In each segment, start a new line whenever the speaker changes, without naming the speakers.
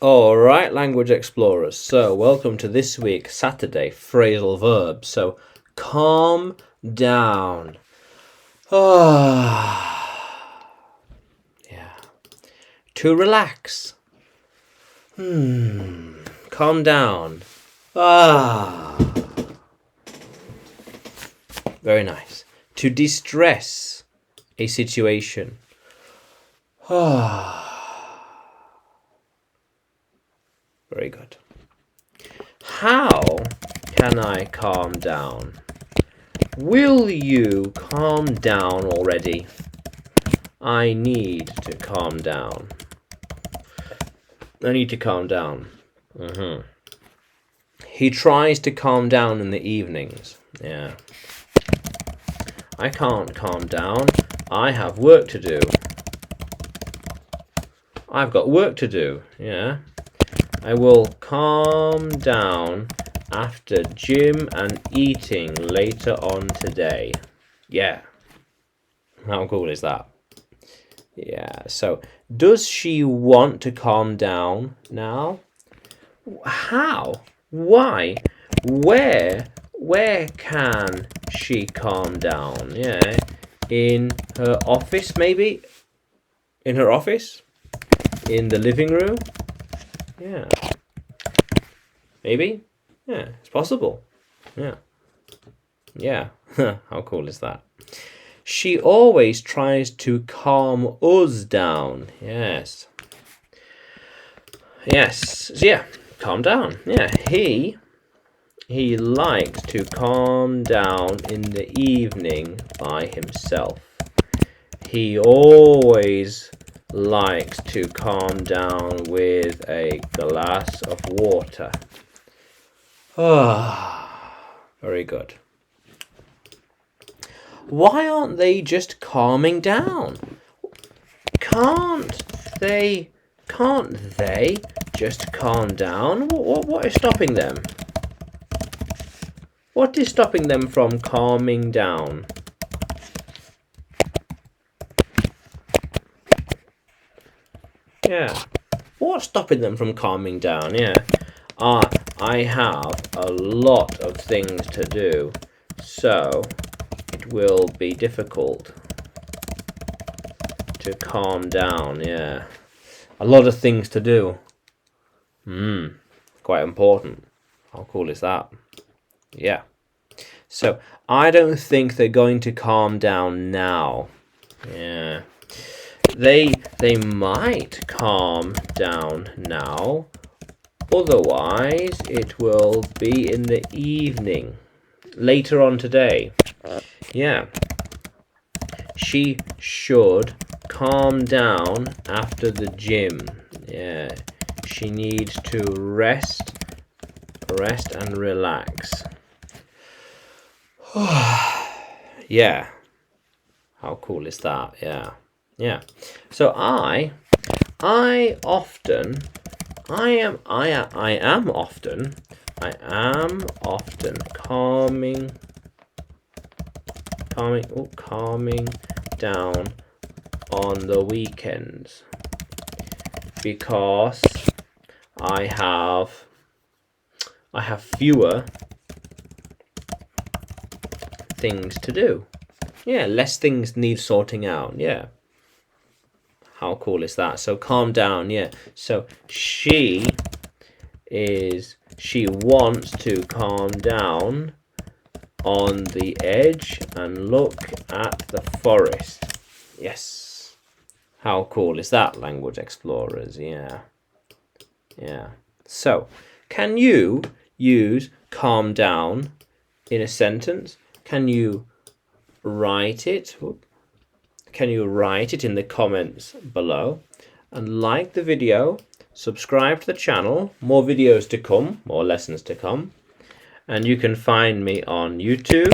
All right, language explorers. So, welcome to this week, Saturday, phrasal verbs. So, calm down. Ah, yeah. To relax. Calm down. Ah, very nice. To distress a situation. Ah. Very good. How can I calm down? Will you calm down already? I need to calm down. I need to calm down. He tries to calm down in the evenings. Yeah. I can't calm down. I have work to do. I've got work to do. Yeah. I will calm down after gym and eating later on today. Yeah. How cool is that? Yeah. So, does she want to calm down now? How? Why? Where can she calm down? Yeah. In her office, maybe? In her office? In the living room? Yeah. Maybe? Yeah, it's possible. Yeah. Yeah. How cool is that? She always tries to calm us down. Yes. Yes. Yeah. Calm down. Yeah. He likes to calm down in the evening by himself. He always likes to calm down with a glass of water. Ah, very good. Why aren't they just calming down? Can't they just calm down? What is stopping them? What is stopping them from calming down? Yeah. What's stopping them from calming down? Yeah. I have a lot of things to do, so it will be difficult to calm down. Yeah. A lot of things to do. Quite important. How cool is that? Yeah. So, I don't think they're going to calm down now. Yeah. They might calm down now. Otherwise, it will be in the evening. Later on today. Yeah. She should calm down after the gym. Yeah. She needs to rest and relax. Yeah. How cool is that? Yeah. Yeah. So I am often calming down on the weekends because I have fewer things to do. Yeah, less things need sorting out. Yeah. How cool is that? So calm down, yeah. So she wants to calm down on the edge and look at the forest. Yes. How cool is that, language explorers? Yeah. Yeah. So, can you use calm down in a sentence? Can you write it? Can you write it in the comments below? And like the video, subscribe to the channel, more videos to come, more lessons to come. And you can find me on YouTube,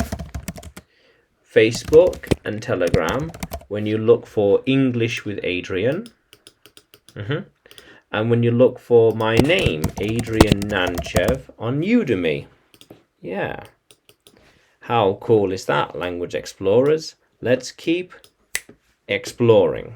Facebook and Telegram when you look for English with Adrian. And when you look for my name, Adrian Nanchev, on Udemy. Yeah. How cool is that, language explorers? Let's keep exploring.